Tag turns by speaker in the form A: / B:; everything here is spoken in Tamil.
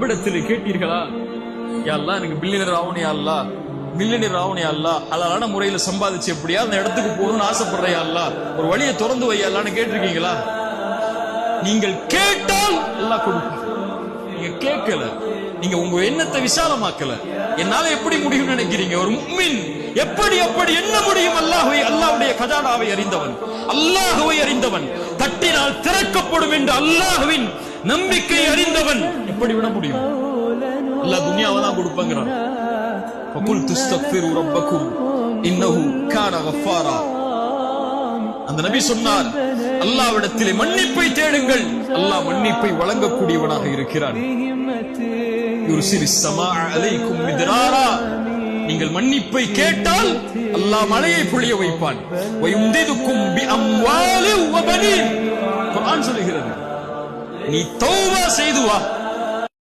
A: ரப்பிடத்தில் கேட்டீர்களா? யா அல்லாஹ் எனக்கு பில்லியனர் ஆகணும், யா அல்லாஹ் மில்லியனர் ஆகணும், யா அல்லாஹ் ஹலாலான முறையில சம்பாதிச்சு எப்படியா அந்த இடத்துக்கு போகணும்னு ஆசைப்படுறேன், யா அல்லாஹ் ஒரு வழியை திறந்து வை யா அல்லாஹ்னு கேட்டிருக்கீங்களா? நீங்கள் கேட்டால் அல்லாஹ் கொடுப்பார். நீங்க கேட்கல, நீங்க உங்க எண்ணத்தை விசாலமாக்கல. என்னால எப்படி முடியும் நினைக்கிறீங்க? ஒரு முஃமின் எப்படி என்ன முடியும்? அல்லாஹ்வுடைய கஜானாவை அறிந்தவன், அல்லாஹ்வை அறிந்தவன், தட்டினால் திறக்கப்படும் என்று அல்லாஹ்வின் நம்பிக்கை அறிந்தவன் எப்படி விட முடியும்? அல்லாஹ் துனியாவை தான் கொடுப்பாங்கிறான். ஃபகுல் துஸ்தக்ஃபிரு ரப்பக்கும் இன்னஹு கான கஃபாரா. அந்த நபி சொன்னார், அல்லாஹ்விடத்திலே மன்னிப்பை தேடுங்கள், அல்லாஹ் மன்னிப்பை வழங்கக்கூடியவனாக இருக்கிறான். யுர்சிலிஸ் ஸமாஅ அலைக்கும் மித்ராரா. நீங்கள் மன்னிப்பை கேட்டால் அல்லாஹ் மழையை பொழிய வைப்பான். வயும்திதுக்கும் பிஅம்வாலி வபனீன். குர்ஆன் சொல்கிறது, நீ தௌபா செய்து வா,